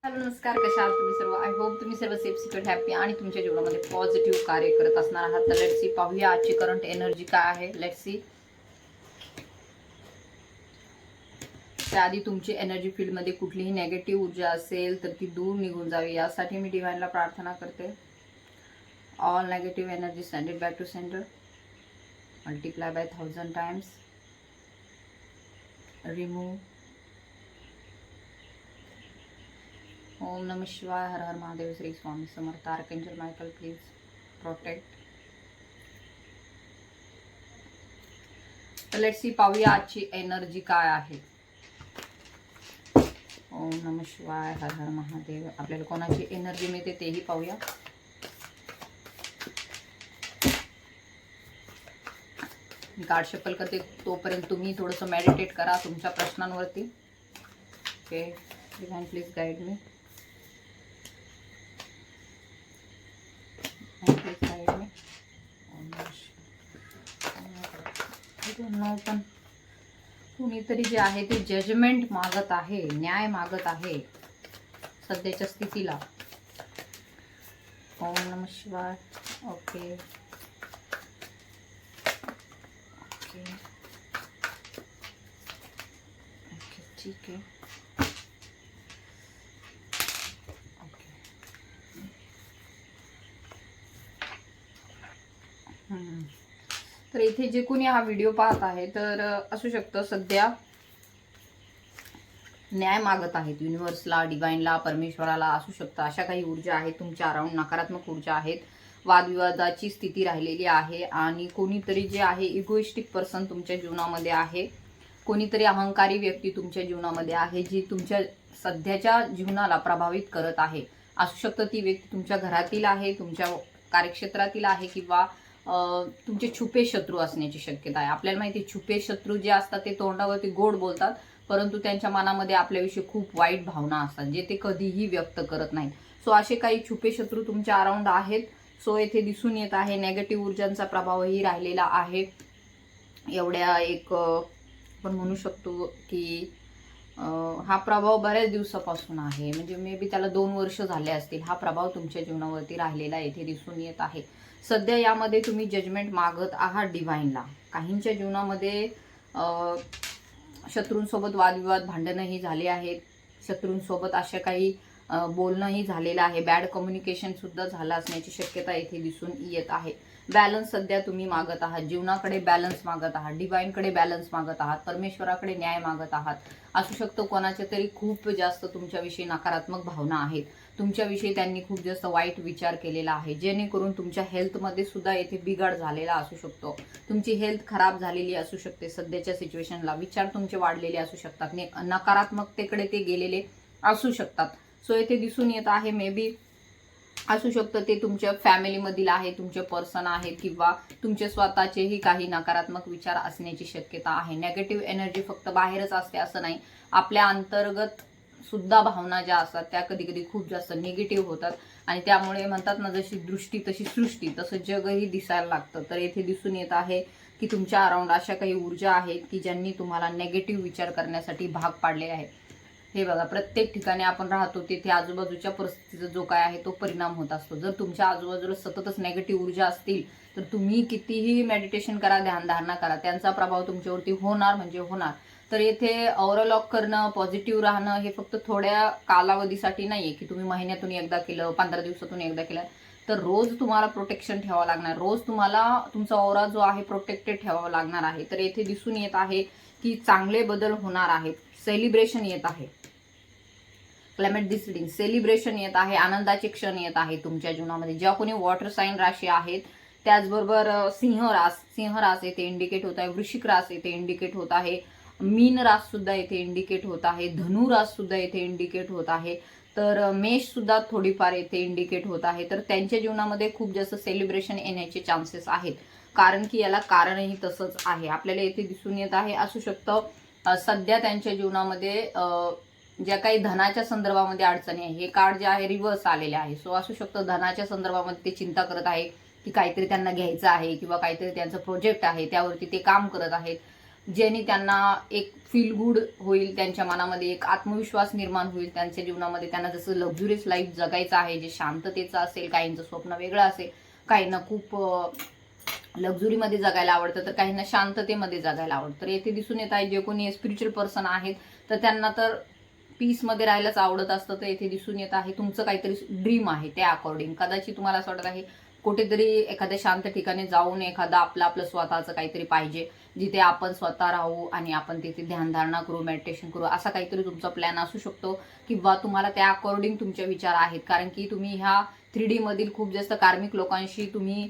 Hello नमस्कार, कशा आहात तुम्ही सर्व? आय होप तुम्ही सर्व सेफ सिक्युअर हॅपी आणि तुमच्या जीवनामध्ये पॉझिटिव्ह कार्य करत असणार आहात. तर लेट्स सी, पाहूया आजची करंट एनर्जी काय आहे. Let's see. त्याआधी तुमची एनर्जी फील्डमध्ये कुठलीही नेगेटिव्ह ऊर्जा असेल तर ती दूर निघून जावी यासाठी मी डिव्हाइनला प्रार्थना करते. All negative energy send it back to centre, multiply by 1000 times, remove. ओम नमः शिवाय, हर हर Mahadev, Shri Swami Samarth, archangel Michael please protect. तर लेट्स सी, पाहूया आजची एनर्जी काय आहे. ओम नमः शिवाय, हर हर महादेव. आपल्याला कोणाची एनर्जी मिळते तेही पाहूया. मी कार्ड शफल करते, तोपर्यंत तुम्ही थोडंसं मेडिटेट करा तुमच्या प्रश्नांवरती. Okay, divine please guide me. पण कुणीतरी जे आहे ते जजमेंट मागत आहे, न्याय मागत आहे सध्याच्या स्थितीला. ओम नमः शिवाय. ओके ओके ओके, ठीक आहे. ओके, तर इथे जे कोणी हा व्हिडिओ पाहत आहे तर असू शकतं सध्या न्याय मागत आहेत युनिव्हर्सला, डिवाइनला, परमेश्वराला. असू शकतं अशा काही ऊर्जा आहेत तुमच्या अराउंड, नकारात्मक ऊर्जा आहेत. वादविवादाची स्थिती राहिलेली आहे आणि कोणीतरी जे आहे इगोइस्टिक पर्सन तुमच्या जीवनामध्ये आहे. कोणीतरी अहंकारी व्यक्ती तुमच्या जीवनामध्ये आहे जी तुमच्या सध्याच्या जीवनाला प्रभावित करत आहे. असू शकतं ती व्यक्ती तुमच्या घरातील आहे, तुमच्या कार्यक्षेत्रातील आहे, किंवा तुमचे छुपे शत्रू असण्याची शक्यता आहे. आपल्याला माहिती आहे छुपे शत्रू जे असतात ते तोंडावरती गोड बोलतात, परंतु त्यांच्या मनामध्ये आपल्याविषयी खूप वाईट भावना असतात जे ते कधीही व्यक्त करत नाहीत. सो असे काही छुपे शत्रू तुमच्या अराउंड आहेत. सो येथे दिसून येत आहे नेगेटिव्ह ऊर्जांचा प्रभावही राहिलेला आहे. एवढ्या एक आपण म्हणू शकतो की हा प्रभाव बऱ्याच दिवसापासून आहे, म्हणजे मे बी त्याला 2 वर्ष झाले असतील. हा प्रभाव तुमच्या जीवनावरती राहिलेला येथे दिसून येत आहे. सध्या यामध्ये तुम्ही जजमेंट मागत आहात डिव्हाइनला. काहींच्या जीवनामध्ये शत्रूंसोबत वादविवाद, भांडणंही झाले आहेत. शत्रूंसोबत अशा काही बोलणंही झालेलं आहे. बॅड कम्युनिकेशन सुद्धा झालं असण्याची शक्यता येथे दिसून येत आहे. बॅलन्स सध्या तुम्ही मागत आहात, जीवनाकडे बॅलन्स मागत आहात, डिवाइनकडे बॅलन्स मागत आहात, परमेश्वराकडे न्याय मागत आहात. असू शकतं कोणाच्या तरी खूप जास्त तुमच्याविषयी नकारात्मक भावना आहेत, तुमच्याविषयी त्यांनी खूप जास्त वाईट विचार केलेला आहे, जेणेकरून तुमच्या हेल्थमध्ये सुद्धा येथे बिघाड झालेला असू शकतो. तुमची हेल्थ खराब झालेली असू शकते सध्याच्या सिच्युएशनला. विचार तुमचे वाढलेले असू शकतात, नकारात्मकतेकडे ते गेलेले असू शकतात. सो येथे दिसून येत आहे मे बी असू शकतं ते तुमच्या फॅमिलीमधील आहे, तुमचे पर्सन आहेत, किंवा तुमचे स्वतःचेही काही नकारात्मक विचार असण्याची शक्यता आहे. नेगेटिव्ह एनर्जी फक्त बाहेरच असते असं नाही, आपल्या अंतर्गत सुद्धा भावना ज्या असतात त्या कधी कधी खूप जास्त निगेटिव्ह होतात आणि त्यामुळे म्हणतात ना, जशी दृष्टी तशी सृष्टी, तसं जगही दिसायला लागतं. तर येथे दिसून येत आहे की तुमच्या अराउंड अशा काही ऊर्जा आहेत की ज्यांनी तुम्हाला नेगेटिव्ह विचार करण्यासाठी भाग पाडले आहे. हे बघा, प्रत्येक ठिकाणी आपण राहतो तिथे आजूबाजूच्या परिस्थितीचा जो काय आहे तो परिणाम होत असतो. जर तुमच्या आजूबाजूला सततच नेगेटिव्ह ऊर्जा असतील तर तुम्ही कितीही मेडिटेशन करा, ध्यानधारणा करा, त्यांचा प्रभाव तुमच्यावरती होणार म्हणजे होणार. तर येथे ऑरलॉक करणं, पॉझिटिव्ह राहणं हे फक्त थोड्या कालावधीसाठी नाहीये की तुम्ही महिन्यातून एकदा केलं, 15 दिवसातून एकदा केलं. तर रोज तुम्हाला प्रोटेक्शन ठेवावं लागणार, रोज तुम्हाला तुमचा ऑरा जो आहे प्रोटेक्टेड ठेवावा लागणार आहे. तर येथे दिसून येत आहे की चांगले बदल होणार आहेत. सेलिब्रेशन येत आहे, क्लायमेट डिसिडिंग सेलिब्रेशन येत आहे, आनंदाचे क्षण येत आहे तुमच्या जीवनामध्ये. ज्या कोणी वॉटर साइन राशी आहेत, त्याचबरोबर सिंह रास येथे इंडिकेट होत आहे, वृश्चिक रास येथे इंडिकेट होत आहे, मीन रास सुद्धा येथे इंडिकेट होत आहे, धनु रास सुद्धा येथे इंडिकेट होत आहे, तर मेष सुद्धा थोडीफार येथे इंडिकेट होत आहे. तर त्यांच्या जीवनामध्ये खूप जास्त सेलिब्रेशन येण्याचे चान्सेस आहेत, कारण की याला कारणही तसंच आहे. आपल्याला येथे दिसून येत आहे असू शकतं सध्या त्यांच्या जीवनामध्ये ज्या काही धनाच्या संदर्भामध्ये अडचणी आहे, हे कार्ड जे आहे रिव्हर्स आलेले आहे. सो असू शकतं धनाच्या संदर्भामध्ये ते चिंता करत आहे की काहीतरी त्यांना घ्यायचं आहे किंवा काहीतरी त्यांचं प्रोजेक्ट आहे त्यावरती ते काम करत आहेत. ज्याने त्यांना एक फील गुड होईल, त्यांच्या मनामध्ये एक आत्मविश्वास निर्माण होईल त्यांच्या जीवनामध्ये. त्यांना जसं लक्झुरियस लाईफ जगायचं आहे, जे शांततेचं असेल, काहींचं स्वप्न वेगळं असेल, काहींना खूप लक्झुरीमध्ये जगायला आवडतं, तर काहींना शांततेमध्ये जगायला आवडतं. तर येथे दिसून येत आहे जे कोणी स्पिरिच्युअल पर्सन आहेत तर त्यांना तर पीसमध्ये राहायलाच आवडत असतं. तर येथे दिसून येत आहे तुमचं काहीतरी ड्रीम आहे, त्या अकॉर्डिंग कदाचित तुम्हाला असं वाटत आहे कुठेतरी एखाद्या शांत ठिकाणी जाऊन एखादा आपलं स्वतःचं काहीतरी पाहिजे, जिथे आपण स्वतः राहू आणि आपण तिथे ध्यानधारणा करू, मेडिटेशन करू, असा काहीतरी तुमचा प्लॅन असू शकतो. किंवा तुम्हाला त्या अकॉर्डिंग तुमचे विचार आहेत, कारण की तुम्ही ह्या 3D मधील खूप जास्त कार्मिक लोकांशी तुम्ही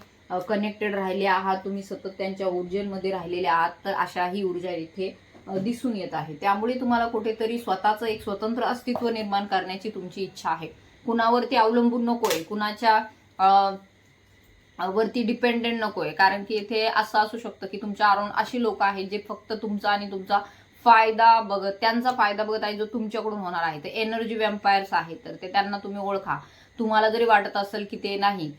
कनेक्टेड राहिले आहात, तुम्ही सतत त्यांच्या ऊर्जेमध्ये राहिलेले आहात. तर अशा ही ऊर्जा इथे दिसून येत आहे. त्यामुळे तुम्हाला कुठेतरी स्वतःचं एक स्वतंत्र अस्तित्व निर्माण करण्याची तुमची इच्छा आहे. कुणावरती अवलंबून नकोय, कुणाच्या वरती डिपेंडेंट नकोय. कारण की इथे असं असू शकतं की तुमच्या अराउंड अशी लोक आहेत जे फक्त तुमचा आणि तुमचा फायदा बघत, त्यांचा फायदा बघत आहे जो तुमच्याकडून होणार आहे. ते एनर्जी वॅम्पायर्स आहेत, तर ते त्यांना तुम्ही ओळखा. तुम्हाला जरी वाटत असेल की ते नाही,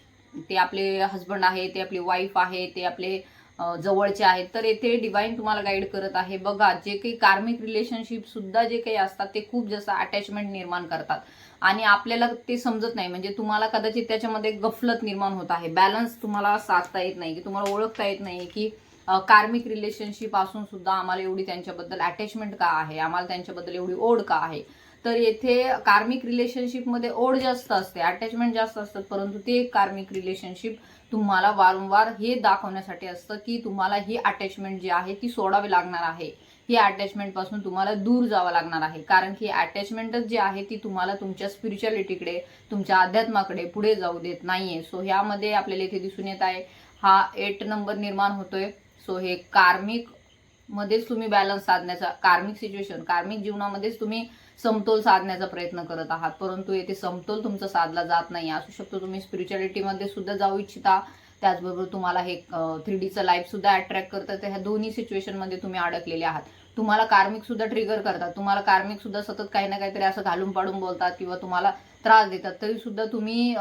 ते आपले हस्बंड आहे, ते आपली वाईफ आहे, ते आपले जवळचे आहेत, तर येथे डिवाइन तुम्हाला गाईड करत आहे. बघा, जे काही कार्मिक रिलेशनशिप सुद्धा जे काही असतात ते खूप जास्त अटॅचमेंट निर्माण करतात आणि आपल्याला ते समजत नाही. म्हणजे तुम्हाला कदाचित त्याच्यामध्ये गफलत निर्माण होत आहे, बॅलन्स तुम्हाला साधता येत नाही, की तुम्हाला ओळखता येत नाही की कार्मिक रिलेशनशिप असून सुद्धा आम्हाला एवढी त्यांच्याबद्दल अटॅचमेंट का आहे, आम्हाला त्यांच्याबद्दल एवढी ओढ का आहे. तर येथे कार्मिक रिलेशनशिपमध्ये ओढ जास्त असते, अटॅचमेंट जास्त असतात, परंतु ते कार्मिक रिलेशनशिप तुम्हाला वारंवार हे दाखवण्यासाठी असतं की तुम्हाला ही अटॅचमेंट जी आहे ती सोडावी लागणार आहे. ही अटॅचमेंट पासून तुम्हाला दूर जावं लागणार आहे, कारण की अटॅचमेंटच जी आहे ती तुम्हाला तुमच्या स्पिरिच्युअलिटीकडे, तुमच्या अध्यात्माकडे पुढे जाऊ देत नाहीये. सो ह्यामध्ये आपल्याला इथे दिसून येत आहे हा 8 नंबर निर्माण होतोय. सो हे कार्मिक मध्येच तुम्ही बॅलन्स साधण्याचा, कार्मिक सिच्युएशन, कार्मिक जीवनामध्येच तुम्ही समतोल साधण्याचा प्रयत्न करत आहात, परंतु येथे समतोल तुमचा साधला जात नाही. असू शकतो तुम्ही स्पिरिच्युअलिटीमध्ये सुद्धा जाऊ इच्छिता, त्याचबरोबर तुम्हाला हे 3Dचं लाईफ सुद्धा अट्रॅक्ट करतं. तर ह्या दोन्ही सिच्युएशनमध्ये तुम्ही अडकलेले आहात. तुम्हाला कार्मिक सुद्धा ट्रिगर करतात, तुम्हाला कार्मिक सुद्धा सतत काही ना काहीतरी असं घालून पाडून बोलतात किंवा तुम्हाला त्रास देतात, तरी सुद्धा तुम्ही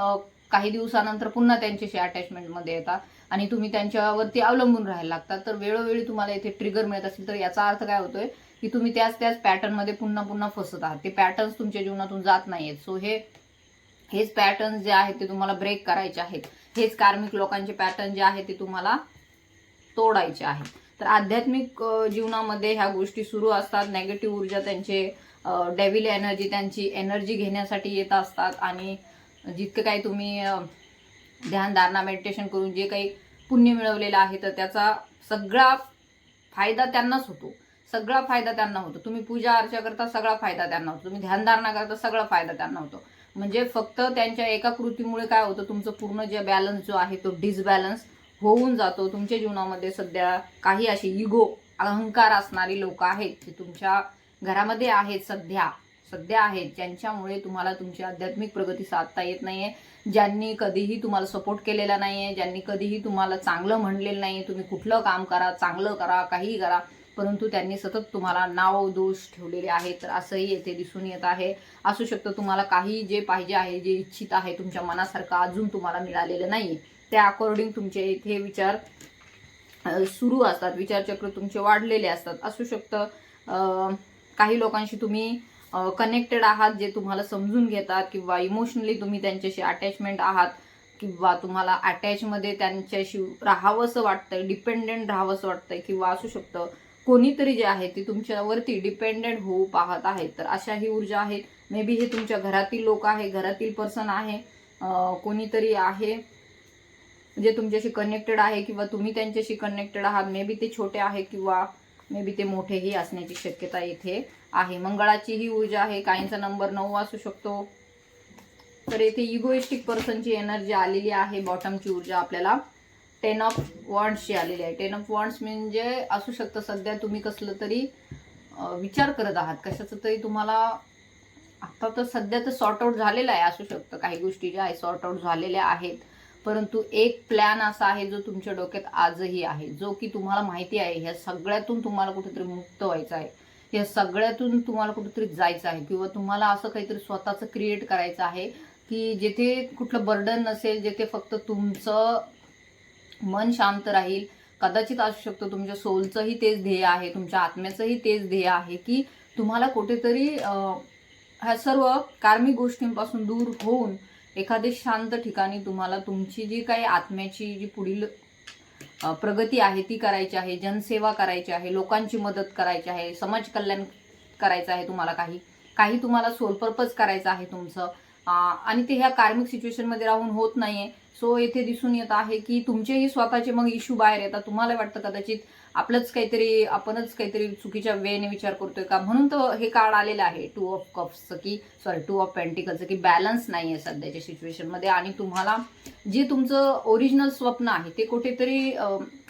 काही दिवसानंतर पुन्हा त्यांच्याशी अटॅचमेंटमध्ये येतात आणि तुम्ही त्यांच्यावरती अवलंबून राहायला लागतात. तर वेळोवेळी तुम्हाला इथे ट्रिगर मिळत असेल तर याचा अर्थ काय होतोय की तुम्ही त्याच पॅटर्नमध्ये पुन्हा पुन्हा फसत आहात. ते पॅटर्न्स तुमच्या जीवनातून जात नाहीयेत. सो हेच पॅटर्न जे आहेत ते तुम्हाला ब्रेक करायचे आहेत. हेच कार्मिक लोकांचे पॅटर्न जे आहेत ते तुम्हाला तोडायचे आहेत. तर आध्यात्मिक जीवनामध्ये ह्या गोष्टी सुरू असतात. नेगेटिव्ह ऊर्जा, त्यांचे डेव्हिल एनर्जी, त्यांची एनर्जी घेण्यासाठी येत असतात आणि जितकं काही तुम्ही ध्यान धारणा मेडिटेशन करून जे काही पुण्य मिळवलेलं आहे तर त्याचा सगळा फायदा त्यांनाच होतो. सगळा फायदा त्यांना होतो. तुम्ही पूजा अर्चा करता, सगळा फायदा त्यांना होतो. तुम्ही ध्यानधारणा करता, सगळा फायदा त्यांना होतो. म्हणजे फक्त त्यांच्या एका कृतीमुळे काय होतं, तुमचं पूर्ण जे बॅलन्स जो आहे तो डिसबॅलन्स होऊन जातो. तुमच्या जीवनामध्ये सध्या काही अशी इगो, अहंकार असणारी लोक आहेत जे तुमच्या घरामध्ये आहेत, सध्या आहेत, ज्यांच्यामुळे तुम्हाला तुमची आध्यात्मिक प्रगती साधता येत नाहीये, ज्यांनी कधीही तुम्हाला सपोर्ट केलेला नाहीये, ज्यांनी कधीही तुम्हाला चांगलं म्हणलेलं नाहीये. तुम्ही कुठलं काम करा, चांगलं करा, काहीही करा, परंतु त्यांनी सतत तुम्हाला नाव दोष ठेवलेले आहेत. तर असंही येथे दिसून येत आहे. असू शकतं तुम्हाला काही जे पाहिजे आहे, जे इच्छित आहे, तुमच्या मनासारखं अजून तुम्हाला मिळालेलं नाहीये. त्या अकॉर्डिंग तुमचे इथे विचार सुरू असतात, विचारचक्र तुमचे वाढलेले असतात. असू शकतं काही लोकांशी तुम्ही कनेक्टेड आहात जे तुम्हाला समजून घेतात, किंवा इमोशनली तुम्ही त्यांच्याशी अटॅचमेंट आहात, किंवा तुम्हाला अटॅचमध्ये त्यांच्याशी राहावंसं वाटतंय, डिपेंडेंट राहावंसं वाटतंय, किंवा असू शकतं कोणीतरी जे आहे ते तुमच्यावरती डिपेंडेंट होऊ पाहत आहेत. तर अशा ही ऊर्जा आहेत. मे बी हे तुमच्या घरातील लोक आहे, घरातील पर्सन आहे, कोणीतरी आहे जे तुमच्याशी कनेक्टेड आहे, किंवा तुम्ही त्यांच्याशी कनेक्टेड आहात. मे बी ते छोटे आहे किंवा मे बी ते मोठेही असण्याची शक्यता इथे आहे. मंगळाची ही ऊर्जा आहे. काहींचा नंबर 9 असू शकतो. तर इथे इगोइस्टिक पर्सनची एनर्जी आलेली आहे. बॉटमची ऊर्जा आपल्याला 10 ऑफ वॉन्ड्सची आलेली आहे. 10 ऑफ वॉन्ड्स म्हणजे असू शकतं सध्या तुम्ही कसलं तरी विचार करत आहात, कशाचं तरी तुम्हाला आता तर सध्या तर सॉर्ट आउट झालेलं आहे. असू शकतं काही गोष्टी ज्या आहे सॉर्ट आउट झालेल्या आहेत, परंतु एक प्लॅन असा आहे जो तुमच्या डोक्यात आजही आहे, जो की तुम्हाला माहिती आहे ह्या सगळ्यातून तुम्हाला कुठेतरी मुक्त व्हायचं आहे, या सगळ्यातून तुम्हाला कुठेतरी जायचं आहे, किंवा तुम्हाला असं काहीतरी स्वतःचं क्रिएट करायचं आहे की जेथे कुठलं बर्डन नसेल, जेथे फक्त तुमचं मन शांत राहील, कदाचित असू शकतं तुमच्या सोलचंही तेच ध्येय आहे, तुमच्या आत्म्याचंही तेच ध्येय आहे की तुम्हाला कुठेतरी ह्या सर्व कार्मिक गोष्टींपासून दूर होऊन एखाद्या शांत ठिकाणी तुम्हाला तुमची जी काही आत्म्याची जी पुढील प्रगती आहे ती करायची आहे, जनसेवा करायची आहे, लोकांची मदत करायची आहे, समाज कल्याण करायचं आहे, तुम्हाला काही तुम्हाला सोल पर्पज करायचं आहे तुमचं, आणि ते ह्या कार्मिक सिच्युएशनमध्ये राहून होत नाहीये. सो येथे दिसून येत आहे की तुमचेही स्वतःचे मग इश्यू बाहेर येतात. तुम्हाला वाटतं कदाचित आपणच काहीतरी चुकीच्या वेने विचार करतोय का, म्हणून तर हे कार्ड आलेलं आहे टू ऑफ कप्सचं की टू ऑफ पेंटिकलचं की बॅलन्स नाहीये सध्याच्या सिच्युएशनमध्ये. आणि तुम्हाला जे तुमचं ओरिजिनल स्वप्न आहे ते कुठेतरी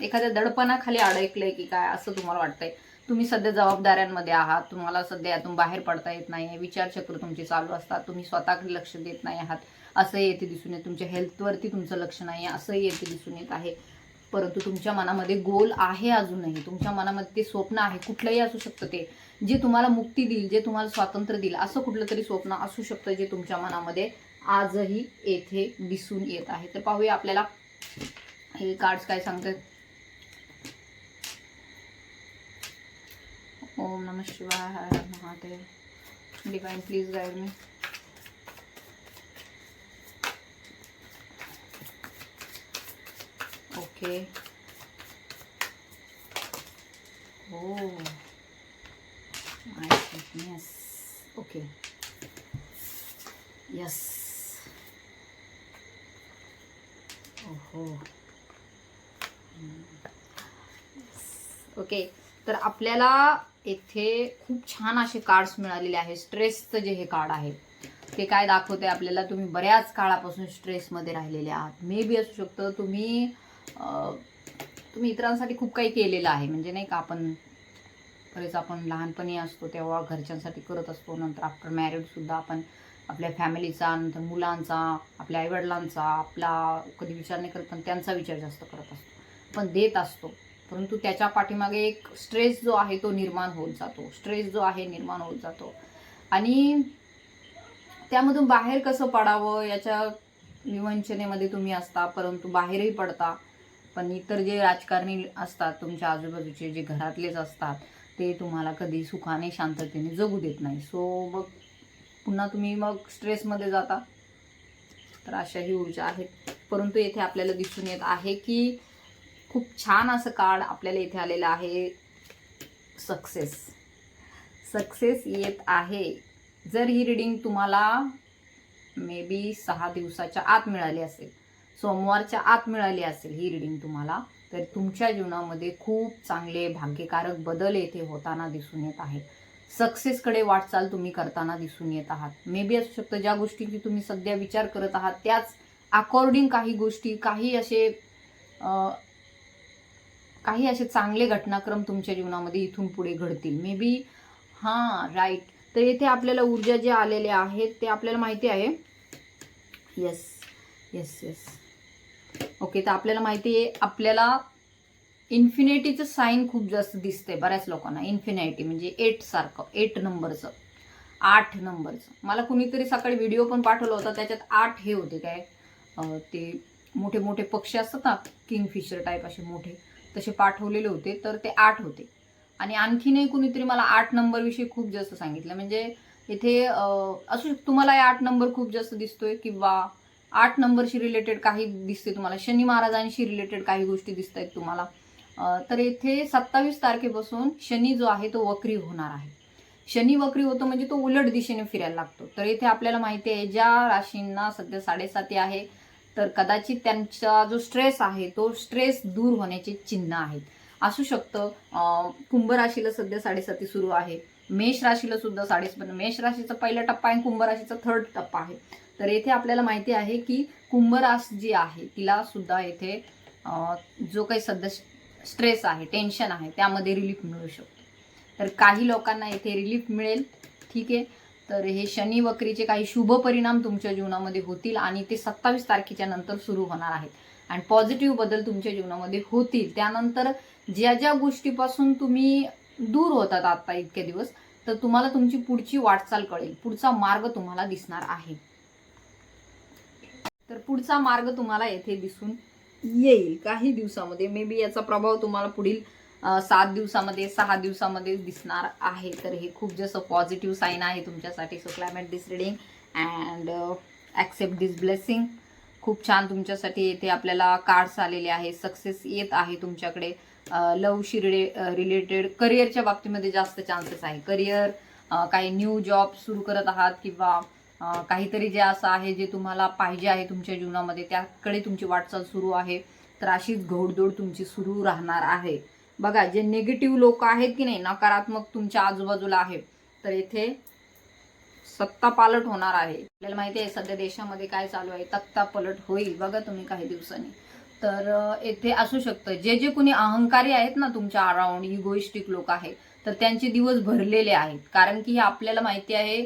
एखाद्या दडपणाखाली अडकलंय की काय असं तुम्हाला वाटतंय. तुम्ही सध्या जबाबदाऱ्यांमध्ये आहात, तुम्हाला सध्या यातून बाहेर पडता येत नाही, विचारचक्र तुमचे चालू असतात, तुम्ही स्वतःकडे लक्ष देत नाही आहात असंही येथे दिसून येत, तुमच्या हेल्थवरती तुमचं लक्ष नाही आहे असंही येथे दिसून येत आहे. परंतु तुमच्या मनामध्ये गोल आहे, अजूनही तुमच्या मनामध्ये ते स्वप्न आहे, कुठलंही असू शकतं ते, जे तुम्हाला मुक्ती देईल, जे तुम्हाला स्वातंत्र्य देईल, असं कुठलं तरी स्वप्न असू शकतं जे तुमच्या मनामध्ये आजही येथे दिसून येत आहे. तर पाहूया आपल्याला हे कार्ड्स काय सांगतात. ओम नमः शिवाय, हर हर Mahadev. Divine please guide me. Okay. Oh, my goodness. Okay. Yes. ओहो. ओके. तर आपल्याला इथे खूप छान असे कार्ड्स मिळालेले आहे. स्ट्रेसचं जे हे कार्ड आहे ते काय दाखवते आपल्याला, तुम्ही बऱ्याच काळापासून स्ट्रेसमध्ये राहिलेले आहात. मे बी असू शकतं तुम्ही इतरांसाठी खूप काही केलेलं आहे, म्हणजे नाही का आपण लहानपणी असतो तेव्हा घरच्यांसाठी करत असतो, नंतर आफ्टर मॅरिड सुद्धा आपण आपल्या फॅमिलीचा, नंतर मुलांचा, आपल्या आईवडिलांचा आपला कधी विचार नाही करत, पण त्यांचा विचार जास्त करत असतो, पण देत असतो. परंतु त्याच्या पाठीमागे एक स्ट्रेस जो आहे तो निर्माण होत जातो, आणि त्यामधून बाहेर कसं पडावं याच्या विवंचनेमध्ये तुम्ही असता, परंतु बाहेरही पडता. पण इतर जे राजकारणी असतात तुमच्या आजूबाजूचे, जे घरातलेच असतात, ते तुम्हाला कधी सुखाने शांततेने जगू देत नाही. सो मग पुन्हा तुम्ही स्ट्रेसमध्ये जाता. तर अशाही ऊर्जा आहेत. परंतु येथे आपल्याला दिसून येत आहे की खूप छान असं कार्ड आपल्याला इथे आलेलं आहे. सक्सेस येत आहे. जर ही रीडिंग तुम्हाला मे बी 6 दिवसाच्या आत मिळाली असेल, सोमवारच्या आत मिळाली असेल ही रीडिंग तुम्हाला, तर तुमच्या जीवनामध्ये खूप चांगले भाग्यकारक बदल येथे होताना दिसून येत आहे. सक्सेसकडे वाटचाल तुम्ही करताना दिसून येत आहात. मे बी असू शकतं ज्या गोष्टींची तुम्ही सध्या विचार करत आहात त्याच अकॉर्डिंग काही गोष्टी, काही असे चांगले घटनाक्रम तुमच्या जीवनामध्ये इथून पुढे घडतील. Maybe right. तर इथे आपल्याला ऊर्जा जे आलेले आहेत ते आपल्याला माहिती आहे. येस. ओके. तर आपल्याला माहिती आहे, आपल्याला इन्फिनिटीचं साईन खूप जास्त दिसतंय बऱ्याच लोकांना. इन्फिनिटी म्हणजे 8 सारखं, 8 नंबरचं. मला कुणीतरी सकाळी व्हिडिओ पण पाठवला होता, त्याच्यात 8 हे होते काय, ते मोठे मोठे पक्षी असतात ना, किंगफिशर टाईप असे मोठे, तसे पाठवलेले होते. तर ते 8 होते. आणि आणखीनही कुणीतरी मला 8 नंबरविषयी खूप जास्त सांगितलं. म्हणजे इथे असू शकतं तुम्हाला 8 नंबर खूप जास्त दिसतोय, किंवा 8 नंबरशी रिलेटेड काही दिसते तुम्हाला, शनी महाराजांशी रिलेटेड काही गोष्टी दिसत आहेत तुम्हाला. तर इथे 27 तारखेपासून शनी जो आहे तो वक्री होणार आहे. शनी वक्री होतो म्हणजे तो उलट दिशेने फिरायला लागतो. तर इथे आपल्याला माहिती आहे ज्या राशींना सध्या 7.5 आहे, तर कदाचित त्यांचा जो स्ट्रेस आहे तो स्ट्रेस दूर होण्याचे चिन्ह आहेत. असू शकतं कुंभ राशीला सध्या 7.5 सुरू आहे, मेष राशीला सुद्धा 7.5, मेष राशीचा पहिला टप्पा आहे, कुंभ राशीचा 3rd टप्पा आहे. तर येथे आपल्याला माहिती आहे की कुंभ राशी जी आहे तिला सुद्धा येथे जो काही सध्या स्ट्रेस आहे, टेन्शन आहे, त्यामध्ये रिलीफ मिळू शकतो. तर काही लोकांना येथे रिलीफ मिळेल. ठीक आहे. तर हे शनी वक्रीचे काही शुभ परिणाम तुमच्या जीवनामध्ये होतील, आणि ते 27 तारखेच्या नंतर सुरू होणार आहेत, आणि पॉझिटिव्ह बदल तुमच्या जीवनामध्ये होतील. त्यानंतर ज्या ज्या गोष्टीपासून तुम्ही दूर होतात आता इतके दिवस, तर तुम्हाला तुमची पुढची वाटचाल कळेल, पुढचा मार्ग तुम्हाला दिसणार आहे. तर पुढचा मार्ग तुम्हाला येथे दिसून येईल काही दिवसामध्ये. मे बी याचा प्रभाव तुम्हाला पुढील 7 दिवसामध्ये 6 दिवसामध्ये दिसणार आहे. तर हे खूप जास्त पॉझिटिव्ह साईन आहे तुमच्यासाठी. So climate this reading and accept this blessing. खूप छान तुमच्यासाठी इथे आपल्याला कार्ड्स आलेले आहे. सक्सेस येत आहे तुमच्याकडे. लवशी रिलेटेड करिअरच्या बाबतीमध्ये जास्त चान्सेस आहे. करिअर काही न्यू जॉब सुरू करत आहात किंवा काहीतरी जे असं आहे जे तुम्हाला पाहिजे आहे तुमच्या जीवनामध्ये, त्याकडे तुमची वाटचाल सुरू आहे. तर अशीच घोडदौड तुमची सुरू राहणार आहे. बघा, जे निगेटिव्ह लोक आहेत की नाही, नकारात्मक तुमच्या आजूबाजूला आहे, तर इथे सत्ता पालट होणार आहे. आपल्याला माहिती आहे सध्या देशामध्ये काय चालू आहे. तख्ता पलट होईल बघा तुम्ही काही दिवसांनी. तर येथे असू शकतं जे जे कोणी अहंकारी आहेत ना तुमच्या अराउंड, इगोइस्टिक लोक आहेत, तर त्यांचे दिवस भरलेले आहेत. कारण की आपल्याला माहिती आहे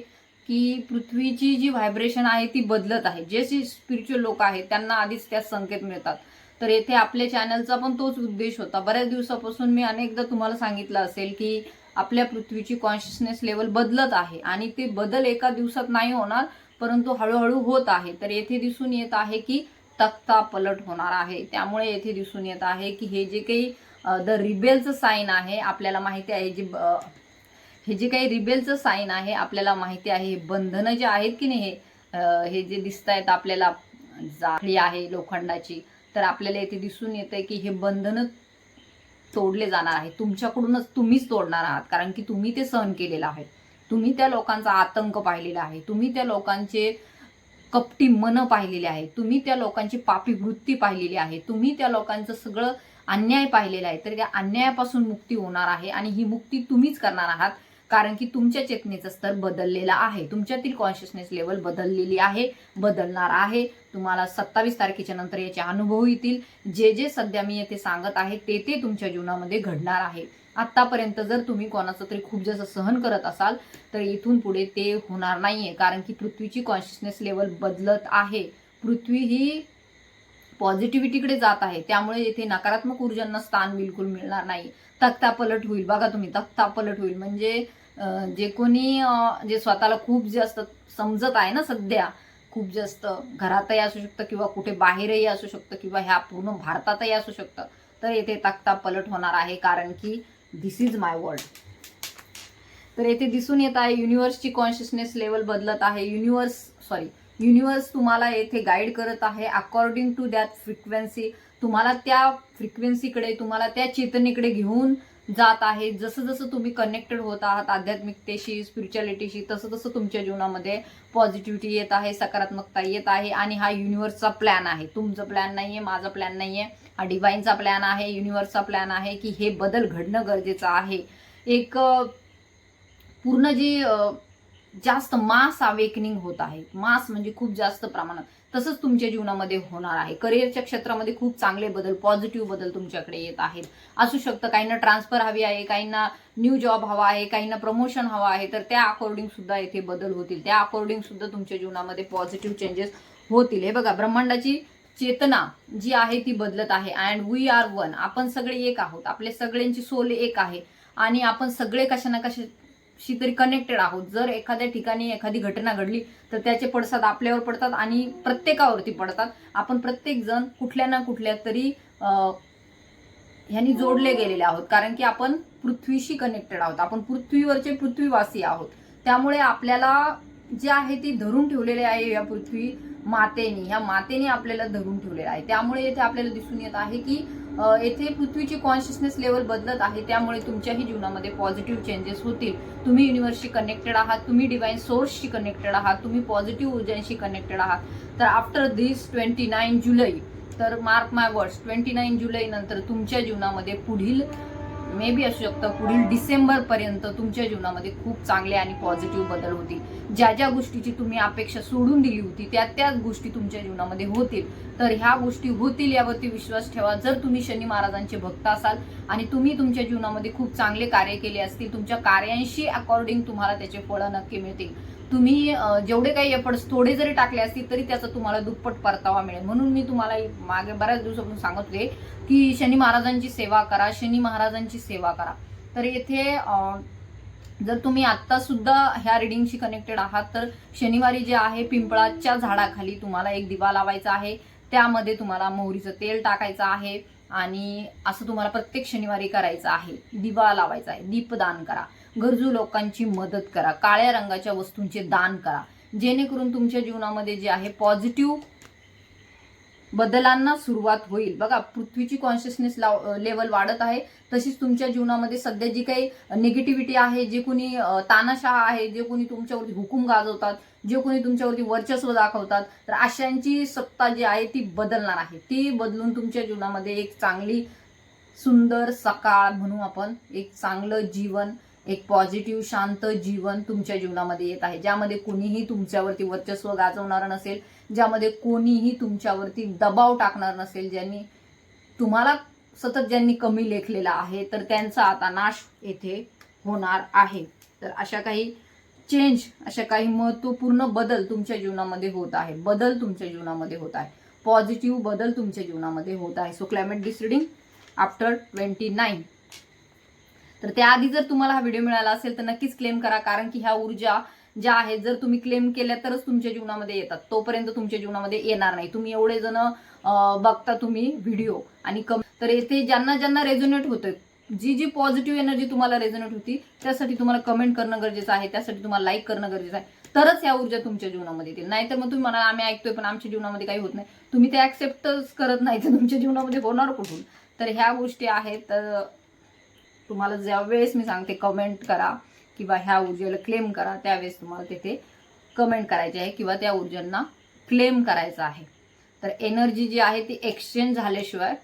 की पृथ्वीची जी व्हायब्रेशन आहे ती बदलत आहे. जे स्पिरिच्युअल लोक आहेत त्यांना आधीच त्यात संकेत मिळतात. तर येथे आपल्या चॅनलचा पण तोच उद्देश होता. बऱ्याच दिवसापासून मी अनेकदा तुम्हाला सांगितलं असेल की आपल्या पृथ्वीची कॉन्शियसनेस लेवल बदलत आहे आणि ते बदल एका दिवसात नाही होणार, परंतु हळूहळू होत आहे. तर येथे दिसून येत आहे की तख्ता पलट होणार आहे. त्यामुळे येथे दिसून येत आहे की हे जे काही द रिबेलचं साईन आहे, आपल्याला माहिती आहे हे जे काही रिबेलचं साईन आहे, आपल्याला माहिती आहे हे बंधनं जे आहेत की नाही, हे जे दिसत आहेत आपल्याला, जाळी आहे लोखंडाची, तर आपल्याला येथे दिसून येतंय की हे बंधनं तोडले जाणार आहे. तुमच्याकडूनच तुम्हीच तोडणार आहात. कारण की तुम्ही ते सहन केलेलं आहे. तुम्ही त्या लोकांचा आतंक पाहिलेला आहे. तुम्ही त्या लोकांचे कपटी मन पाहिलेले आहे. तुम्ही त्या लोकांची पापी वृत्ती पाहिलेली आहे. तुम्ही त्या लोकांचं सगळं अन्याय पाहिलेला आहे. तर त्या अन्यायापासून मुक्ती होणार आहे आणि ही मुक्ती तुम्हीच करणार आहात. कारण की तुमच्या चेतनेचा स्तर बदललेला आहे. तुमच्यातील कॉन्शियसनेस लेवल बदललेली आहे, बदलणार आहे. तुम्हाला 27 तारखेच्या नंतर याचे अनुभव येतील. जे जे सध्या मी येथे सांगत आहे ते ते तुमच्या जीवनामध्ये घडणार आहे. आतापर्यंत जर तुम्ही कोणाचं तरी खूप जास्त सहन करत असाल तर इथून पुढे ते होणार नाहीये. कारण की पृथ्वीची कॉन्शियसनेस लेवल बदलत आहे. पृथ्वी ही पॉझिटिव्हिटीकडे जात आहे. त्यामुळे येथे नकारात्मक ऊर्जांना स्थान बिलकुल मिळणार नाही. तख्ता पलट होईल. बघा तुम्ही, तख्ता पलट होईल म्हणजे जे कोणी जे स्वतःला खूप जास्त समजत आहे ना सध्या, खूप जास्त घरातही असू शकतं किंवा कुठे बाहेरही असू शकतं किंवा ह्या पूर्ण भारतातही असू शकतं, तर येथे तख्ता पलट होणार आहे. कारण की दिस इज माय वर्ड. तर येथे दिसून येत आहे युनिव्हर्सची कॉन्शियसनेस लेवल बदलत आहे. युनिव्हर्स तुम्हाला येथे गाईड करत आहे अकॉर्डिंग टू दॅट फ्रिक्वेन्सी. तुम्हाला त्या फ्रिक्वेन्सीकडे, तुम्हाला त्या चेतनेकडे घेऊन जात आहे. जसं जसं तुम्ही कनेक्टेड होत आहात आध्यात्मिकतेशी, स्पिरिच्युअलिटीशी, तसं तसं तुमच्या जीवनामध्ये पॉझिटिव्हिटी येत आहे, सकारात्मकता येत आहे. आणि हा युनिव्हर्सचा प्लॅन आहे. तुमचा प्लॅन नाहीये, माझा प्लॅन नाहीये, हा डिवाइनचा प्लॅन आहे, युनिव्हर्सचा प्लॅन आहे की हे बदल घडणं गरजेचं आहे. एक पूर्ण जी जास्त मास अवेकनिंग होत आहे. मास म्हणजे खूप जास्त प्रमाणात. तसंच तुमच्या जीवनामध्ये होणार आहे. करिअरच्या क्षेत्रामध्ये खूप चांगले बदल, पॉझिटिव्ह बदल तुमच्याकडे येत आहेत. असू शकतं काहींना ट्रान्सफर हवी आहे, काहींना न्यू जॉब हवा आहे, काहींना प्रमोशन हवा आहे. तर त्या अकॉर्डिंग सुद्धा इथे बदल होतील. त्या अकॉर्डिंग सुद्धा तुमच्या जीवनामध्ये पॉझिटिव्ह चेंजेस होतील. हे बघा, ब्रह्मांडाची चेतना जी आहे ती बदलत आहे. And we are one. आपण सगळे एक आहोत. आपले सगळ्यांची सोल एक आहे आणि आपण सगळे कशा ना कशाशी तरी कनेक्टेड आहोत. जर एखाद्या ठिकाणी एखादी घटना घडली तर त्याचे पडसाद आपल्यावर पडतात आणि प्रत्येकावरती पडतात. आपण प्रत्येक जण कुठल्या ना कुठल्या तरी ह्यांनी जोडले गेलेले आहोत. कारण की आपण पृथ्वीशी कनेक्टेड आहोत. आपण पृथ्वीवरचे पृथ्वीवासी आहोत. त्यामुळे आपल्याला जे आहे ती धरून ठेवलेले आहे या पृथ्वी मातेने. ह्या मातेने आपल्याला धरून ठेवलेलं आहे. त्यामुळे येथे आपल्याला दिसून येत आहे की येथे पृथ्वीची कॉन्शियसनेस लेवल बदलत आहे. त्यामुळे तुमच्याही जीवनामध्ये पॉझिटिव्ह चेंजेस होतील. तुम्ही युनिव्हर्सशी कनेक्टेड आहात, तुम्ही डिवाइन सोर्सशी कनेक्टेड आहात, तुम्ही पॉझिटिव्ह ऊर्जांशी कनेक्टेड आहात. तर आफ्टर दिस 29 जुलै, तर मार्क माय वर्ड्स, 29 जुलै नंतर तुमच्या जीवनामध्ये पुढील मे बी असू शकतं पुढील डिसेंबरपर्यंत तुमच्या जीवनामध्ये खूप चांगले आणि पॉझिटिव्ह बदल होतील. ज्या ज्या गोष्टीची तुम्ही अपेक्षा सोडून दिली होती त्या त्याच गोष्टी तुमच्या जीवनामध्ये होतील. तर ह्या गोष्टी होतील यावरती विश्वास ठेवा. जर तुम्ही शनी महाराजांचे भक्त असाल आणि तुम्ही तुमच्या जीवनामध्ये खूप चांगले कार्य केले असतील, तुमच्या कार्यांशी अकॉर्डिंग तुम्हाला त्याचे फळं नक्की मिळतील. तुम्ही जेवढे काही एफर्ट्स थोडे जरी टाकले असतील तरी त्याचा तुम्हाला दुप्पट परतावा मिळेल. म्हणून मी तुम्हाला मागे बऱ्याच दिवसापासून सांगत होते की शनी महाराजांची सेवा करा, शनी महाराजांची सेवा करा. तर येथे जर तुम्ही आत्ता सुद्धा ह्या रिडिंगशी कनेक्टेड आहात तर शनिवारी जे आहे पिंपळाच्या झाडाखाली तुम्हाला एक दिवा लावायचा आहे. त्यामध्ये तुम्हाला मोहरीचं तेल टाकायचं आहे आणि असं तुम्हाला प्रत्येक शनिवारी करायचं आहे. दिवा लावायचा आहे, दीपदान करा, गरजू लोकांची मदत करा, काळ्या रंगाच्या वस्तूंचे दान करा, जेणेकरून तुमच्या जीवनामध्ये जे आहे पॉझिटिव्ह बदलांना सुरुवात होईल. बघा, पृथ्वीची कॉन्शियसनेस लेवल वाढत आहे, तशीच तुमच्या जीवनामध्ये सध्या जी काही निगेटिव्हिटी आहे, जे कोणी तानाशाह आहे, जे कोणी तुमच्यावरती हुकूम गाजवतात, जे कोणी तुमच्यावरती वर्चस्व दाखवतात, तर अशांची सत्ता जी आहे ती बदलणार आहे. ती बदलून तुमच्या जीवनामध्ये एक चांगली सुंदर सकाळ म्हणू आपण, एक चांगलं जीवन, एक पॉझिटिव्ह शांत जीवन तुमच्या जीवनामध्ये येत आहे, ज्यामध्ये कोणीही तुमच्यावरती वर्चस्व गाजवणार नसेल, ज्यामध्ये कोणीही तुमच्यावरती दबाव टाकणार नसेल, ज्यांनी तुम्हाला सतत कमी लेखलेला आहे, तर त्यांचा आता नाश येथे होणार आहे. तर अशा काही चेंज, अशा काही महत्त्वपूर्ण बदल तुमच्या जीवनामध्ये होत आहे. बदल तुमच्या जीवनामध्ये होत आहे, पॉझिटिव्ह बदल तुमच्या जीवनामध्ये होत आहे. So climate this reading after 29. तर त्याआधी जर तुम्हाला हा व्हिडिओ मिळाला असेल तर नक्कीच क्लेम करा, कारण की ह्या ऊर्जा ज्या आहेत जर तुम्ही क्लेम केल्या तरच तुमच्या जीवनामध्ये येतात, तोपर्यंत तुमच्या जीवनामध्ये येणार नाही. तुम्ही एवढे जण बघता तुम्ही व्हिडिओ आणि तर येथे ज्यांना ज्यांना रेझोनेट होतंय, जी पॉझिटिव्ह एनर्जी तुम्हाला रेझोनेट होती, त्यासाठी तुम्हाला कमेंट करणं गरजेचं आहे, त्यासाठी तुम्हाला लाईक करणं गरजेचं आहे, तरच या ऊर्जा तुमच्या जीवनामध्ये येतील. नाहीतर मग तुम्ही म्हणाल आम्ही ऐकतोय पण आमच्या जीवनामध्ये काही होत नाही, तुम्ही ते ऍक्सेप्टच करत नाही, तर तुमच्या जीवनामध्ये होणार कुठून? तर ह्या गोष्टी आहेत. तर तुम्हाला ज्यावेळेस मी सांगते कमेंट करा किंवा ह्या ऊर्जेला क्लेम करा, त्यावेळेस तुम्हाला तिथे कमेंट करायची आहे किंवा त्या ऊर्जांना क्लेम करायचं आहे. तर एनर्जी जी आहे ती एक्सचेंज झाल्याशिवाय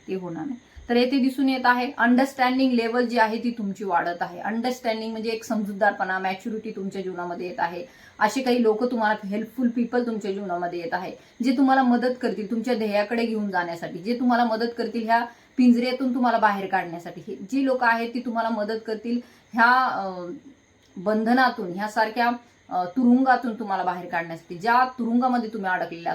ती होणार नाही. तर येथे दिसून येत आहे अंडरस्टँडिंग लेवल जी आहे ती तुमची वाढत आहे. अंडरस्टँडिंग म्हणजे एक समजूतदारपणा, मॅच्युरिटी तुमच्या जीवनामध्ये येत आहे. असे काही लोक तुम्हाला, हेल्पफुल पीपल तुमच्या जीवनामध्ये येत आहे, जे तुम्हाला मदत करतील तुमच्या ध्येयाकडे घेऊन जाण्यासाठी, जे तुम्हाला मदत करतील ह्या पिंजऱ्यातून तुम्हाला बाहेर काढण्यासाठी. जी लोक आहेत ती तुम्हाला मदत करतील ह्या बंधनातून, ह्यासारख्या तुरुंगातून तुम्हाला बाहेर काढण्यासाठी, ज्या तुरुंगामध्ये तुम्ही अडकलेले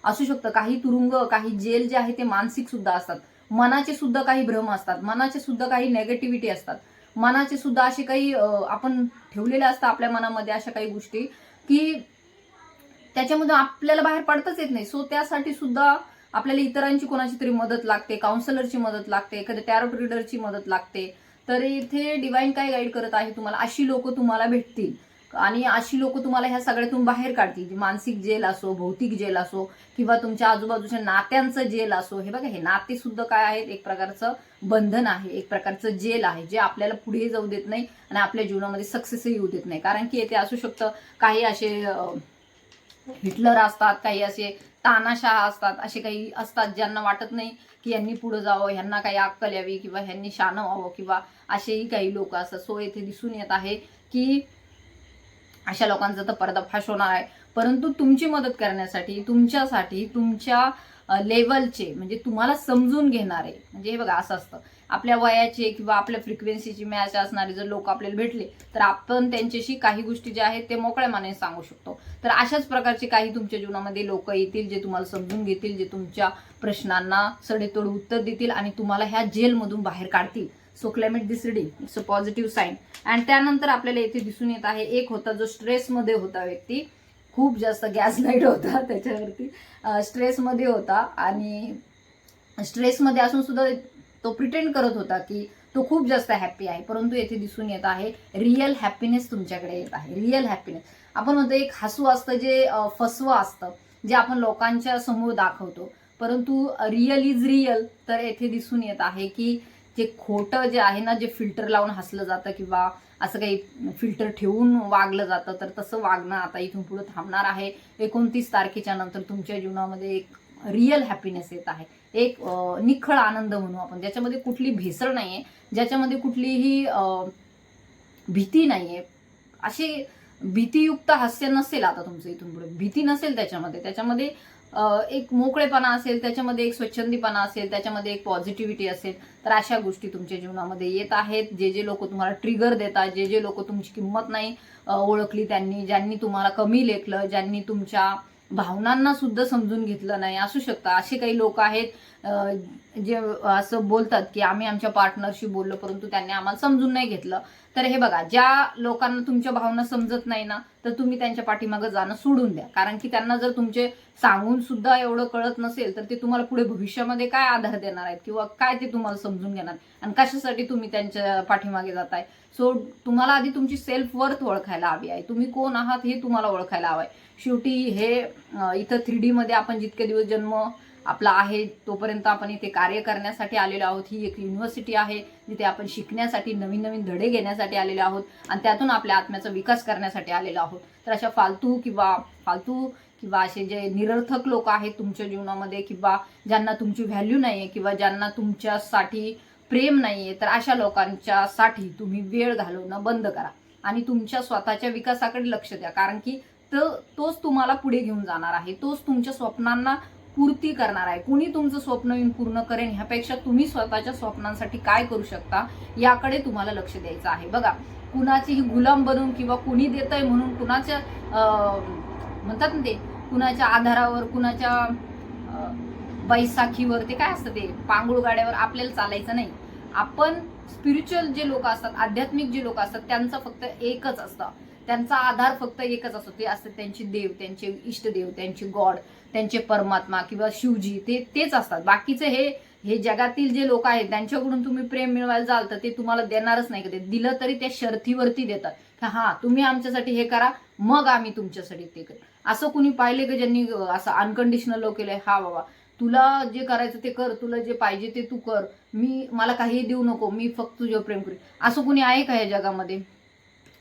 असू शकतं. काही तुरुंग, काही जेल जे आहे ते मानसिक सुद्धा असतात, मनाचे सुद्धा काही भ्रम असतात, मनाचे सुद्धा काही नेगेटिव्हिटी असतात, मनाचे सुद्धा असे काही आपण ठेवलेले असतात आपल्या मनामध्ये अशा काही गोष्टी की त्याच्यामधून आपल्याला बाहेर पडताच येत नाही. सो त्यासाठी सुद्धा आपल्याला इतरांची कोणाची तरी मदत लागते, काउन्सिलरची मदत लागते, एखाद्या टॅरोट रीडरची मदत लागते. तर इथे डिवाइन काय गाईड करत आहे तुम्हाला, अशी लोक तुम्हाला भेटतील आणि अशी लोक तुम्हाला ह्या सगळ्यातून बाहेर काढतील. मानसिक जेल असो, भौतिक जेल असो किंवा तुमच्या आजूबाजूच्या नात्यांचं जेल असो. हे बघा, हे नाते सुद्धा काय आहेत, एक प्रकारचं बंधन आहे, एक प्रकारचं जेल आहे, जे आपल्याला पुढे जाऊ देत नाही आणि आपल्या जीवनामध्ये सक्सेसही येऊ देत नाही. कारण की येथे असू शकतं काही असे हिटलर असतात, काही असे तानाशाह असतात, असे काही असतात ज्यांना वाटत नाही की यांनी पुढे जावं, ह्यांना काही अक्कल यावी किंवा ह्यांनी शानं व्हावं, किंवा असेही काही लोक असतात. सो येथे दिसून येत आहे की अशा लोकांचा तर पर्दाफाश होणार आहे. परंतु तुमची मदत करण्यासाठी, तुमच्यासाठी, तुमच्या लेवलचे, म्हणजे तुम्हाला समजून घेणारे, म्हणजे हे बघा असं असतं, आपल्या वयाचे किंवा आपल्या फ्रिक्वेन्सीची मॅच असणारे जर लोक आपल्याला भेटले तर आपण त्यांच्याशी काही गोष्टी ज्या आहेत ते मोकळ्या मनाने सांगू शकतो. तर अशाच प्रकारचे काही तुमच्या जीवनामध्ये लोक येतील, जे तुम्हाला समजून घेतील, जे तुमच्या प्रश्नांना सडेतोड उत्तर देतील आणि तुम्हाला ह्या जेलमधून बाहेर काढतील. So climate this reading, it's a positive sign. आणि त्यानंतर आपल्याला इथे दिसून येत आहे, एक होता जो स्ट्रेसमध्ये होता व्यक्ती, खूप जास्त गॅसलाईट होता त्याच्यावरती, स्ट्रेसमध्ये होता आणि स्ट्रेसमध्ये असून सुद्धा तो प्रिटेंड करत होता की तो खूप जास्त हॅप्पी आहे. परंतु येथे दिसून येत आहे रिअल हॅपीनेस तुमच्याकडे येत आहे. रिअल हॅपीनेस आपण म्हणतो, एक हसू असतं जे फसवं असतं, जे आपण लोकांच्या समोर दाखवतो, परंतु रिअल इज रिअल. तर येथे दिसून येत आहे की जे खोटं जे आहे ना, जे फिल्टर लावून हसलं जातं किंवा असं काही फिल्टर ठेवून वागलं जातं, तर तसं वागणं आता इथून पुढे थांबणार आहे. 29 तारखेच्या नंतर तुमच्या जीवनामध्ये एक रिअल हॅपीनेस येत आहे, एक निखळ आनंद म्हणू आपण, ज्याच्यामध्ये कुठली भेसळ नाहीये, ज्याच्यामध्ये कुठलीही भीती नाहीये. असे भीतीयुक्त हास्य नसेल आता तुमचं इथून पुढे, भीती नसेल त्याच्यामध्ये एक मोकळेपणा असेल, त्याच्यामध्ये एक स्वच्छंदीपणा असेल, त्याच्यामध्ये एक पॉझिटिव्हिटी असेल. तर अशा गोष्टी तुमच्या जीवनामध्ये येत आहेत. जे लोक तुम्हाला ट्रिगर देतात, जे लोक तुमची किंमत नाही ओळखली, ज्यांनी तुम्हाला कमी लेखलं, ज्यांनी तुमच्या भावनांना सुद्धा समजून घेतलं नाही, असू शकतं. असे काही लोक आहेत जे असं बोलतात की आम्ही आमच्या पार्टनरशी बोललो परंतु त्यांनी आम्हाला समजून नाही घेतलं. तर हे बघा, ज्या लोकांना तुमच्या भावना समजत नाही ना, तर तुम्ही त्यांच्या पाठीमागे जाणं सोडून द्या. कारण की त्यांना जर तुमचे सांगून सुद्धा एवढं कळत नसेल तर ते तुम्हाला पुढे भविष्यामध्ये काय आधार देणार आहेत किंवा काय ते तुम्हाला समजून घेणार आणि कशासाठी तुम्ही त्यांच्या पाठीमागे जाताय. सो तुम्हाला आधी तुमची सेल्फ वर्थ ओळखायला हवी आहे. तुम्ही कोण आहात हे तुम्हाला ओळखायला हवं आहे. शेवटी हे इथं 3D मध्ये आपण जितके दिवस जन्म आपला आहे तोपर्यंत आपण इथे कार्य करण्यासाठी आलेलो आहोत. ही एक युनिव्हर्सिटी आहे जिथे आपण शिकण्यासाठी नवीन नवीन धडे घेण्यासाठी आलेलो आहोत आणि त्यातून आपल्या आत्म्याचा विकास करण्यासाठी आलेलो आहोत. तर अशा फालतू किंवा असे जे निरर्थक लोक आहेत तुमच्या जीवनामध्ये किंवा ज्यांना तुमची व्हॅल्यू नाहीये किंवा ज्यांना तुमच्यासाठी प्रेम नाहीये, तर अशा लोकांच्यासाठी तुम्ही वेळ घालवणं बंद करा आणि तुमच्या स्वतःच्या विकासाकडे लक्ष द्या. कारण की तोच तुम्हाला पुढे घेऊन जाणार आहे, तोच तुमच्या स्वप्नांना पूर्ती करणार आहे. कुणी तुमचं स्वप्न पूर्ण करेन ह्यापेक्षा तुम्ही स्वतःच्या स्वप्नांसाठी काय करू शकता याकडे तुम्हाला लक्ष द्यायचं आहे. बघा, कुणाचीही गुलाम बनून किंवा कुणी देतंय म्हणून कुणाच्या म्हणतात ना ते, कुणाच्या आधारावर, कुणाच्या बैसाखीवर, ते काय असतं ते पांगुळ गाड्यावर आपल्याला चालायचं नाही. आपण स्पिरिच्युअल जे लोक असतात, आध्यात्मिक जे लोक असतात, त्यांचं फक्त एकच असतं, त्यांचा आधार फक्त एकच असतो. ते असतात त्यांचे देव, त्यांचे इष्टदेव, त्यांचे गॉड, त्यांचे परमात्मा किंवा शिवजी, तेच असतात. बाकीचे हे जगातील जे लोक आहेत त्यांच्याकडून तुम्ही प्रेम मिळवायला जाल तर ते तुम्हाला देणारच नाही. कधी दिलं तरी त्या शर्थीवरती देतात की हा तुम्ही आमच्यासाठी हे करा मग आम्ही तुमच्यासाठी ते करू. असं कुणी पाहिले का ज्यांनी असं अनकंडिशनल लव्ह केलंय? हा बाबा तुला जे करायचं ते कर, तुला जे पाहिजे ते तू कर, मला काही देऊ नको, मी फक्त तुझ्यावर प्रेम करेन, असं कुणी आहे का या जगामध्ये?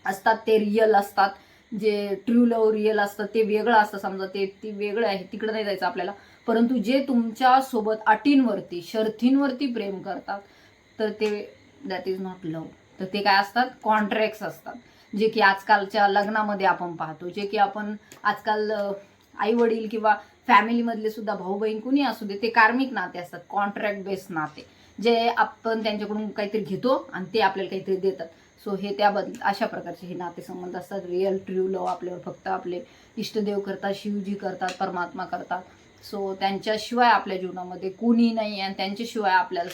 असतात ते रिअल असतात, जे ट्रू लव्ह रिअल असतं ते वेगळं असतं. समजा ते वेगळं आहे, तिकडे नाही जायचं आपल्याला. परंतु जे तुमच्या सोबत अटींवरती, शर्थींवरती प्रेम करतात तर ते दॅट इज नॉट लव्ह. तर ते काय असतात? कॉन्ट्रॅक्ट्स असतात, जे की आजकालच्या लग्नामध्ये आपण पाहतो, जे की आपण आजकाल आई वडील किंवा फॅमिलीमधले सुद्धा भाऊ बहीण कुणी असू दे, ते कार्मिक नाते असतात, कॉन्ट्रॅक्ट बेस्ड नाते, जे आपण त्यांच्याकडून काहीतरी घेतो आणि ते आपल्याला काहीतरी देतात. सो हे त्याबद्दल अशा प्रकारचे हे नातेसंबंध असतात. रिअल ट्रू लव्ह आपल्यावर फक्त आपले इष्टदेव करतात, शिवजी करतात, परमात्मा करतात. सो त्यांच्याशिवाय आपल्या जीवनामध्ये कोणी नाही आणि त्यांच्याशिवाय आपल्याला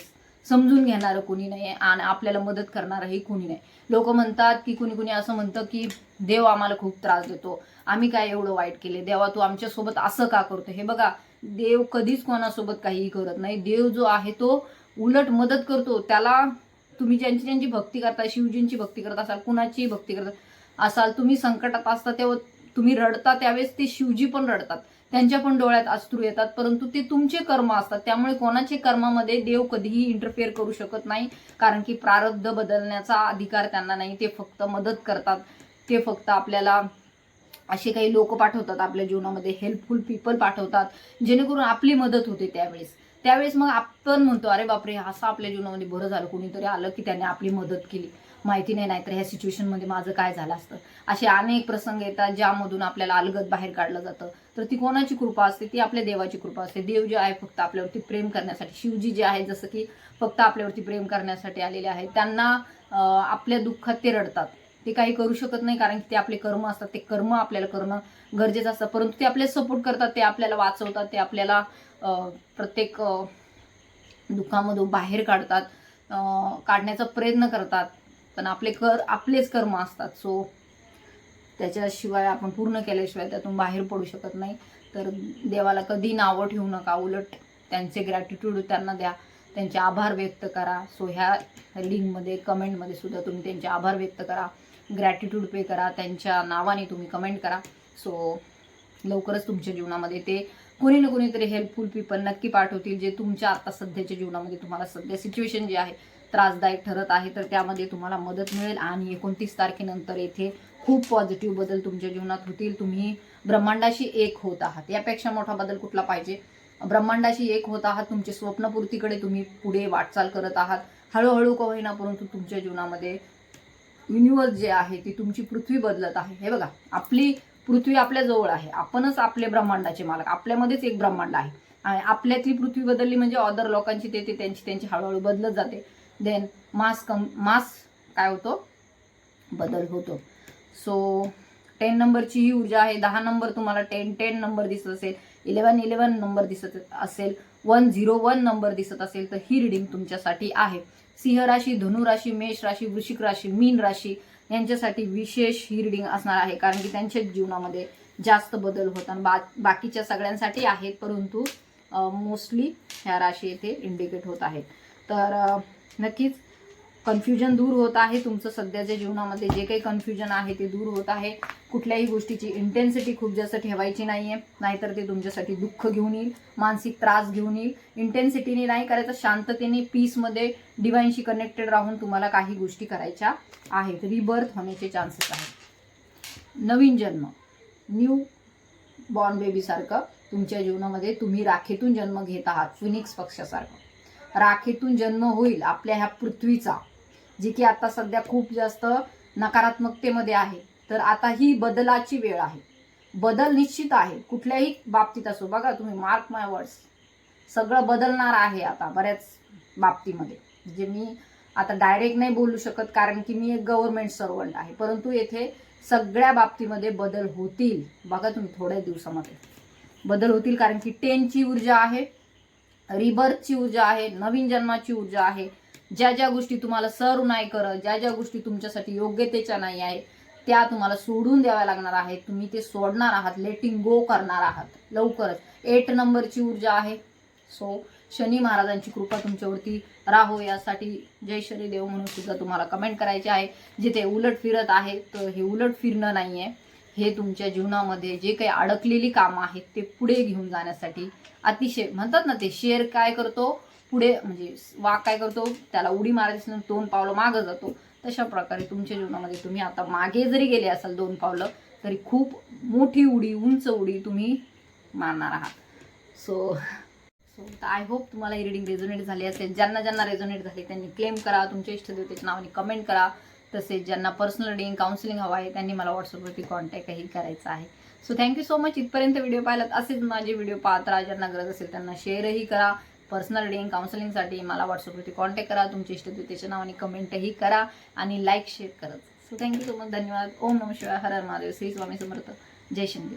समजून घेणारं कोणी नाही आणि आपल्याला मदत करणारंही कोणी नाही. लोक म्हणतात की कुणी असं म्हणतं की देव आम्हाला खूप त्रास देतो, आम्ही काय एवढं वाईट केले, देवा तू आमच्यासोबत असं का करतो? हे बघा, देव कधीच कोणासोबत काहीही करत नाही. देव जो आहे तो उलट मदत करतो. त्याला तुम्ही ज्यांची भक्ती करता, शिवजींची भक्ती करत असाल, कुणाचीही भक्ती करत असाल, तुम्ही संकटात असता तेव्हा तुम्ही रडता, त्यावेळेस ते शिवजी पण रडतात, त्यांच्या पण डोळ्यात अश्रू येतात. परंतु ते तुमचे कर्म असतात, त्यामुळे कोणाचे कर्मामध्ये देव कधीही इंटरफेअर करू शकत नाही. कारण की प्रारब्ध बदलण्याचा अधिकार त्यांना नाही. ते फक्त मदत करतात. ते फक्त आपल्याला असे काही लोक पाठवतात आपल्या जीवनामध्ये, हेल्पफुल पीपल पाठवतात, जेणेकरून आपली मदत होते. त्यावेळेस मग आपण म्हणतो अरे बापरे, असं आपल्या जीवनामध्ये बरं झालं, कोणीतरी आलं की त्याने आपली मदत केली. माहिती नाही तर ह्या सिच्युएशनमध्ये माझं काय झालं असतं. असे अनेक प्रसंग येतात ज्यामधून आपल्याला अलगद बाहेर काढलं जातं. तर ती कोणाची कृपा असते? ती आपल्या देवाची कृपा असते. देव जे आहे फक्त आपल्यावरती प्रेम करण्यासाठी, शिवजी जे आहे जसं की फक्त आपल्यावरती प्रेम करण्यासाठी आलेले आहेत. त्यांना आपल्या दुःखात ते रडतात, ते काही करू शकत नाही कारण की ते आपले कर्म असतात. ते कर्म आपल्याला करणं गरजेचं असतं. परंतु ते आपल्याला सपोर्ट करतात, ते आपल्याला वाचवतात, ते आपल्याला प्रत्येक दुःखामधून बाहेर काढण्याचा प्रयत्न करतात. पण आपलेच कर्म असतात. सो त्याच्याशिवाय आपण पूर्ण केल्याशिवाय त्यातून बाहेर पडू शकत नाही. तर देवाला कधी नावं ठेवू नका, उलट त्यांचे ग्रॅटिट्यूड त्यांना द्या, त्यांचे आभार व्यक्त करा. सो ह्या लिंकमध्ये कमेंटमध्ये सुद्धा तुम्ही त्यांचे आभार व्यक्त करा, ग्रॅटिट्यूड पे करा, त्यांच्या नावाने तुम्ही कमेंट करा. सो लवकरच तुमच्या जीवनामध्ये ते कोणी ना कोणीतरी हेल्पफुल पीपल नक्की पाठवतील, जे तुमच्या आता सध्याच्या जीवनामध्ये तुम्हाला सध्या सिच्युएशन जी आहे त्रासदायक ठरत आहे, तर त्यामध्ये तुम्हाला मदत मिळेल. आणि 29 तारखेनंतर येथे खूप पॉझिटिव्ह बदल तुमच्या जीवनात होतील. तुम्ही ब्रह्मांडाशी एक होत आहात, यापेक्षा मोठा बदल कुठला पाहिजे? ब्रह्मांडाशी एक होत आहात, तुमचे स्वप्नपूर्तीकडे तुम्ही पुढे वाटचाल करत आहात, हळूहळू का होईना, परंतु तुमच्या जीवनामध्ये युनिवर्स जे आहे ती तुमची पृथ्वी बदलत आहे. हे बघा, आपली पृथ्वी आपल्या जवळ आहे, आपणच आपले ब्रह्मांडाचे मालक, आपल्यामध्येच एक ब्रह्मांड आहे. आणि आपल्यातली पृथ्वी बदलली म्हणजे अदर लोकांची ते त्यांची हळूहळू बदलत जाते. देन मास काय होतो? बदल होतो. सो 10 नंबरची ही ऊर्जा आहे. 10 नंबर तुम्हाला 10 नंबर दिसत असेल, 11 नंबर दिसत असेल, 101 नंबर दिसत असेल, तर ही रिडिंग तुमच्यासाठी आहे. सिंह राशी, धनु राशी, मेष राशी, वृश्चिक राशी, मीन राशी यांच्यासाठी विशेष ही रीडिंग असणार आहे, कारण की त्यांच्या जीवनामध्ये जास्त बदल होतात. बाकीच्या सगळ्यांसाठी आहेत, परंतु मोस्टली ह्या राशी येथे इंडिकेट होत आहेत. तर नक्कीच कन्फ्युजन दूर होत आहे. तुमचं सध्याच्या जीवनामध्ये जे काही कन्फ्युजन आहे ते दूर होत आहे. कुठल्याही गोष्टीची इंटेन्सिटी खूप जास्त ठेवायची नाहीये, नाहीतर ते तुमच्यासाठी दुःख घेऊन येईल, मानसिक त्रास घेऊन येईल. इंटेन्सिटीने नाही करायचं, शांततेने पीसमध्ये डिवाइनशी कनेक्टेड राहून तुम्हाला काही गोष्टी करायच्या आहेत. रिबर्थ होण्याचे चान्सेस आहेत. नवीन जन्म, न्यू बॉर्न बेबीसारखं तुमच्या जीवनामध्ये तुम्ही राखेतून जन्म घेत आहात. फिनिक्स पक्षासारखं राखेतून जन्म होईल आपल्या ह्या पृथ्वीचा, जी की आता सध्या खूप जास्त नकारात्मकतेमध्ये आहे. तर आता ही बदलाची वेळ आहे. बदल निश्चित आहे, कुठल्याही बाबतीत असो. बघा तुम्ही, मार्क माय वर्ड्स, सगळं बदलणार आहे आता बऱ्याच बाबतीमध्ये. जे मी आता डायरेक्ट नाही बोलू शकत, कारण की मी एक गव्हर्नमेंट सर्वंट आहे, परंतु येथे सगळ्या बाबतीमध्ये बदल होतील. बघा तुम्ही, थोड्या दिवसामध्ये बदल होतील, कारण की 10ची ऊर्जा आहे, रिबर्थची ऊर्जा आहे, नवीन जन्माची ऊर्जा आहे. ज्या ज्या गोष्टी तुम्हाला सर्व नाही करत, ज्या ज्या गोष्टी तुमच्यासाठी योग्यतेच्या नाही आहे, त्या तुम्हाला सोडून द्याव्या लागणार आहेत. तुम्ही ते सोडणार आहात, लेटिंग गो करणार आहात लवकरच. 8 नंबरची ऊर्जा आहे. सो शनी महाराजांची कृपा तुमच्यावरती राहो, यासाठी जय शनी देव म्हणून सुद्धा तुम्हाला कमेंट करायचे आहे. जिथे उलट फिरत आहे, तर हे उलट फिरणं नाही आहे, हे तुमच्या जीवनामध्ये जे काही अडकलेली कामं आहेत ते पुढे घेऊन जाण्यासाठी अतिशय, म्हणतात ना ते शेर काय करतो पुढे, म्हणजे वाघ काय करतो, त्याला उडी मारायची 2 पावलं मागं जातो. तशा प्रकारे तुमच्या जीवनामध्ये तुम्ही आता मागे जरी गेले असाल 2 पावलं, तरी खूप मोठी उडी, उंच उडी तुम्ही मारणार आहात. सो आय होप तुम्हाला ही रीडिंग रेझोनेट झाली असेल. ज्यांना ज्यांना रेझोनेट झाली त्यांनी क्लेम करा, तुमच्या इष्टदेवतेच्या नावाने कमेंट करा. तसेच ज्यांना पर्सनल रीडिंग काउन्सिलिंग हवं आहे त्यांनी मला व्हॉट्सअपवरती कॉन्टॅक्टही करायचा आहे. So thank you so much. इथपर्यंत व्हिडिओ पाहिलात, असेच माझे व्हिडिओ पाहत राहा. ज्यांना गरज असेल त्यांना शेअरही करा. पर्सनल रीडिंग काउन्सिलिंगसाठी मला व्हॉट्सअपवरती कॉन्टॅक्ट करा, तुमच्या इष्टदेवतेच्या नावाने कमेंटही करा आणि लाईक शेअर करत. So thank you so much. धन्यवाद. ओम नमः शिवाय. हर हर महादेव. श्री स्वामी समर्थ. जय शिंदे.